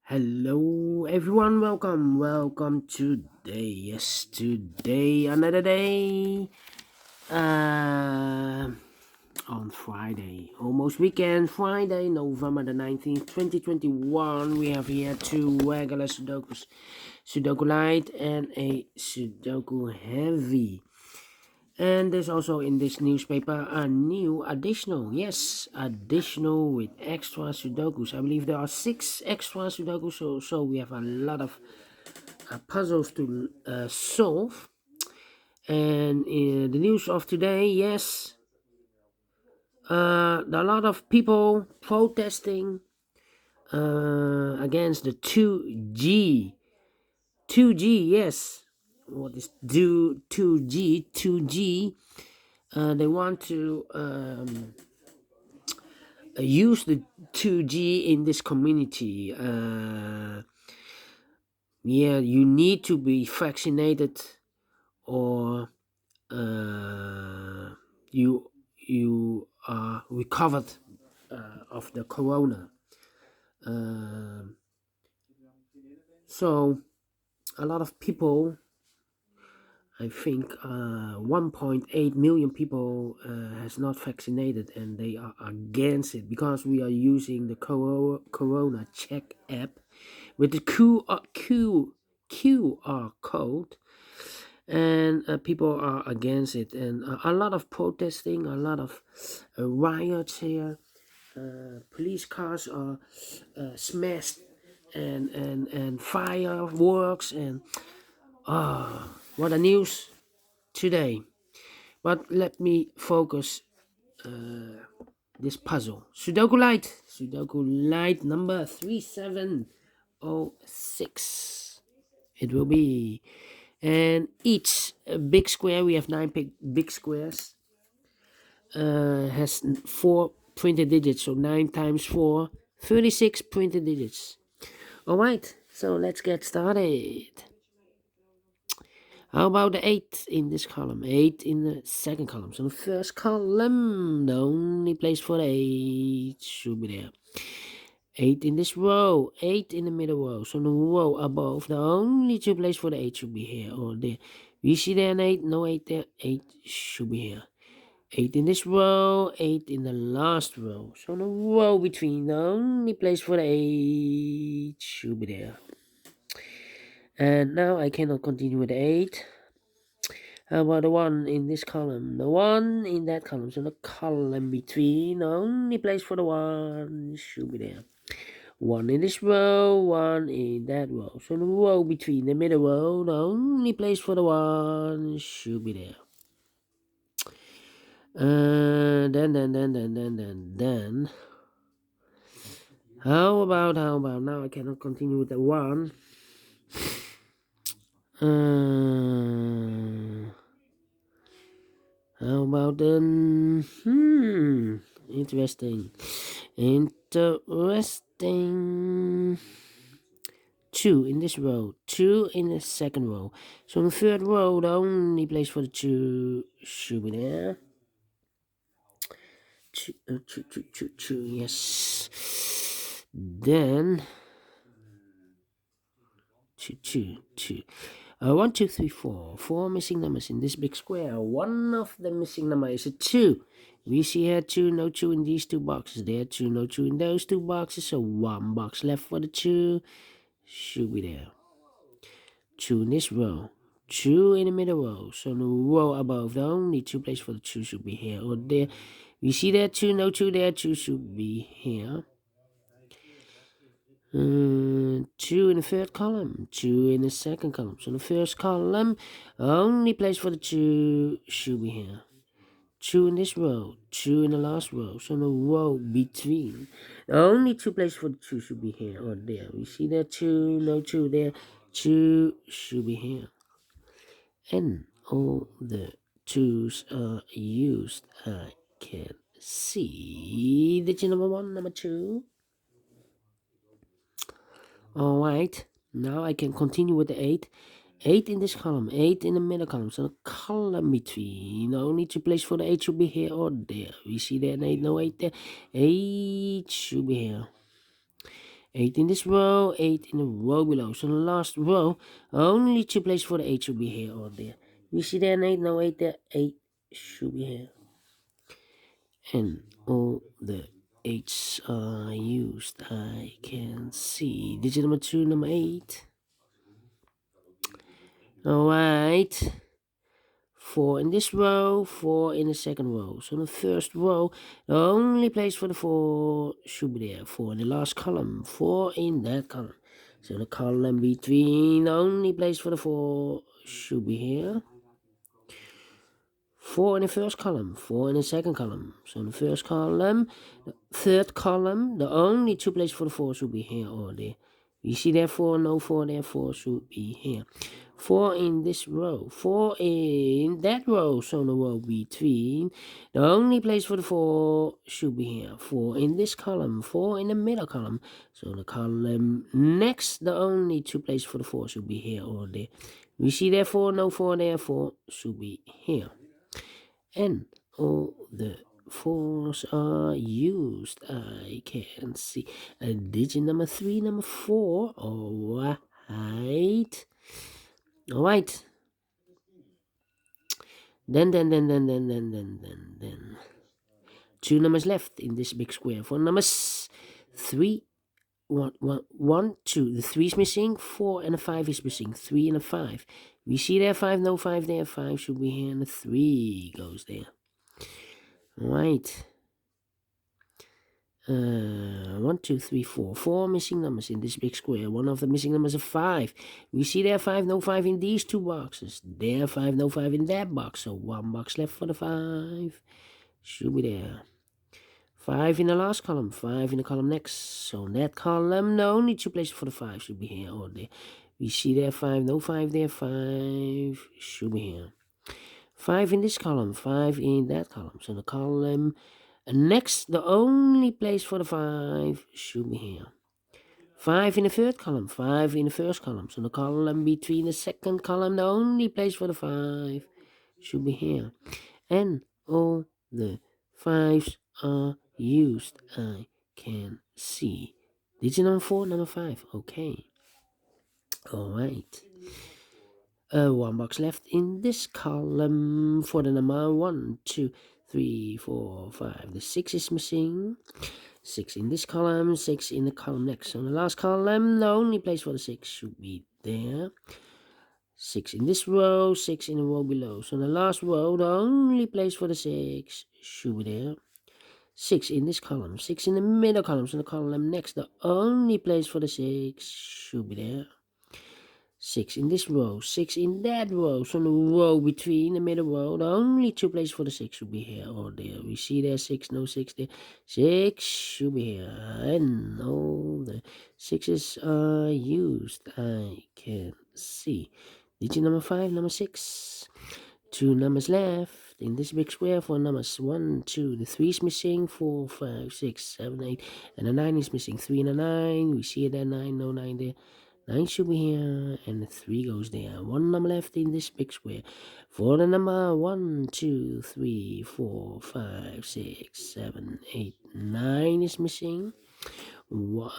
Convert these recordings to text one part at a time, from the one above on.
Hello everyone, welcome today. Yes, today another day. Uh on Friday, almost weekend, Friday, November the 19th, 2021. We have here two regular Sudokus, Sudoku Light and a Sudoku Heavy. And there's also in this newspaper a new additional with extra Sudokus. I believe there are 6 extra Sudokus, so we have a lot of puzzles to solve. And in the news of today, yes, a lot of people protesting against the 2G. 2G, yes. What is 2G? 2G. They want to use the 2G in this community. Yeah, you need to be vaccinated or you are recovered of the corona. So a lot of people, I think 1.8 million people has not vaccinated, and they are against it because we are using the corona check app with the QR code, and people are against it, and a lot of protesting, a lot of riots here. Police cars are smashed, and fireworks, and what a news today. But let me focus this puzzle. Sudoku Light number 3706. It will be, and each big square, we have 9 big squares, has 4 printed digits, so 9 times 4, 36 printed digits. Alright, so let's get started. How about the 8 in this column? 8 in the second column. So the first column, the only place for the 8 should be there. 8 in this row, 8 in the middle row. So the row above, the only 2 places for the 8 should be here or there. You see there an 8? No 8 there. 8 should be here. 8 in this row, 8 in the last row. So the row between, the only place for the 8 should be there. And now I cannot continue with the 8. How about the 1 in this column? The 1 in that column. So the column between, the only place for the 1 should be there. 1 in this row, 1 in that row. So the row between the middle row, the only place for the 1 should be there. Then. How about now I cannot continue with the 1. How about then? Interesting. 2 in this row, 2 in the second row. So in the third row, the only place for the 2 should be there. 2, yes. Then 2. 1, 2, 3, 4. 4 missing numbers in this big square. One of the missing number is a 2. We see here 2, no 2 in these 2 boxes. There 2, no 2 in those 2 boxes. So 1 box left for the 2 should be there. 2 in this row. 2 in the middle row. So the row above, the only 2 places for the 2 should be here or there. We see there 2, no 2 there. 2 should be here. 2 in the third column, 2 in the second column. So the first column, only place for the 2 should be here. 2 in this row, 2 in the last row. So the row between, the only 2 places for the 2 should be here or there. We see there 2, no 2 there. 2 should be here. And all the 2's are used. I can see digit number 1, number 2. Alright, now I can continue with the 8. 8 in this column, 8 in the middle column. So the column between, the only 2 places for the 8 should be here or there. We see there an 8, no 8 there. 8 should be here. 8 in this row, 8 in the row below. So in the last row, only 2 places for the 8 should be here or there. We see there an 8, no 8 there, 8 should be here. And all the 8s are used. I can see digit number 2, number 8. Alright. 4 in this row, 4 in the second row. So in the first row, the only place for the 4 should be there. 4 in the last column, 4 in that column. So the column between, the only place for the 4 should be here. 4 in the first column, 4 in the second column. So in the first column, the third column, the only 2 places for the 4 should be here or there. You see there 4, no 4 there, 4 should be here. 4 in this row, 4 in that row, so in the row between, the only place for the 4 should be here. 4 in this column, 4 in the middle column, so the column next, the only 2 places for the 4 should be here or there. We see there 4, no 4 there, 4 should be here. And all the 4s are used. I can see a digit number 3, number 4. Alright. Alright. Then. 2 numbers left in this big square. 4 numbers. 3. 1, 2. The 3 is missing. 4 and a 5 is missing. 3 and a 5. We see there 5, no 5 there. 5 should be here, and the 3 goes there. Right. 1, 2, 3, 4. 4 missing numbers in this big square. One of the missing numbers is 5. We see there 5, no 5 in these 2 boxes. There 5, no 5 in that box. So 1 box left for the 5. Should be there. 5 in the last column. 5 in the column next. So in that column, the only 2 places for the 5 should be here or there. We see there 5, no 5 there. 5 should be here. 5 in this column, 5 in that column. So the column next, the only place for the 5 should be here. 5 in the third column, 5 in the first column. So the column between the second column, the only place for the 5 should be here. And all the 5s are used. I can see. Digit number 4, number 5. Okay. Alright. 1 box left in this column for the number 1, 2, 3, 4, 5. The 6 is missing. 6 in this column, 6 in the column next. So in the last column, the only place for the 6 should be there. 6 in this row, 6 in the row below. So in the last row, the only place for the 6 should be there. 6 in this column, 6 in the middle column. So the column next, the only place for the 6 should be there. 6 in this row, 6 in that row. So in the row between the middle row, the only 2 places for the 6 should be here or there. We see there 6, no 6 there. 6 should be here. And all the 6s are used. I can see. Digit number 5, number 6. 2 numbers left in this big square. 4 numbers. 1, 2. The 3 is missing. 4, 5, 6, 7, 8. And the 9 is missing. 3 and a 9. We see there 9, no 9 there. 9 should be here, and the 3 goes there. 1 number left in this big square. For the number 1, 2, 3, 4, 5, 6, 7, 8, 9 is missing. 2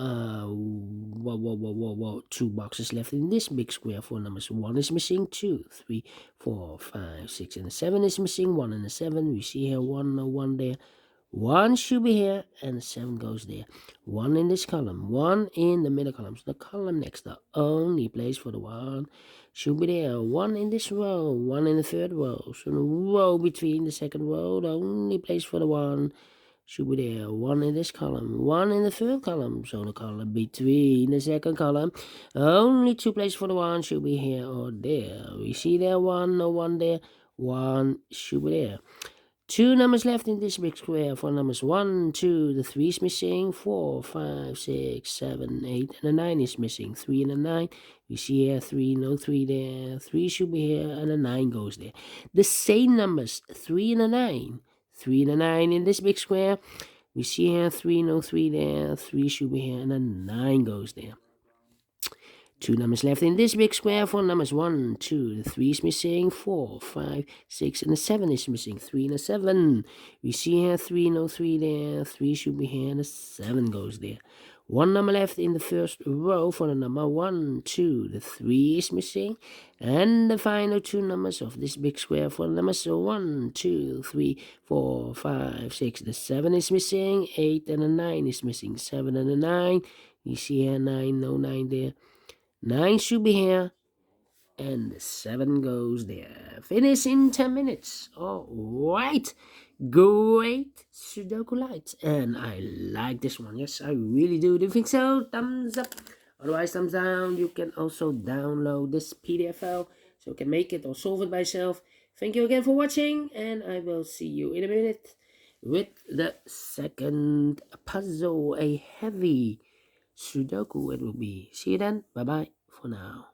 boxes left in this big square. 4 numbers. 1 is missing. 2, 3, 4, 5, 6, and the 7 is missing. 1 and the 7. We see here 1, no 1 there. 1 should be here, and 7 goes there. 1 in this column, 1 in the middle column. So the column next, the only place for the 1 should be there. 1 in this row, 1 in the third row. So the row between the second row, the only place for the 1 should be there. 1 in this column, 1 in the third column. So the column between the second column, only 2 places for the 1 should be here or there. We see there 1, no 1 there. 1 should be there. 2 numbers left in this big square. 4 numbers. 1, 2. The 3 is missing. 4, 5, 6, 7, 8. And the 9 is missing. 3 and a 9. We see here 3, no 3 there. 3 should be here, and a 9 goes there. The same numbers. 3 and a 9. 3 and a 9 in this big square. We see here 3, no 3 there. 3 should be here, and a 9 goes there. 2 numbers left in this big square. 4 numbers. 1, 2. The 3 is missing. 4, 5, 6, and the 7 is missing. 3 and a 7. We see here 3, no 3 there. 3 should be here, and a 7 goes there. One number left in the first row for the number 1, 2. The 3 is missing. And the final 2 numbers of this big square for the numbers 1, 2, 3, 4, 5, 6. The 7 is missing. 8 and a 9 is missing. 7 and a 9. You see here 9, no 9 there. 9 should be here. And the 7 goes there. Finish in 10 minutes. All right. Great Sudoku Light. And I like this one. Yes, I really do. Do you think so? Thumbs up. Otherwise, thumbs down. You can also download this PDF file so you can make it or solve it by yourself. Thank you again for watching. And I will see you in a minute with the second puzzle. A heavy Sudoku it will be. See you then. Bye-bye for now.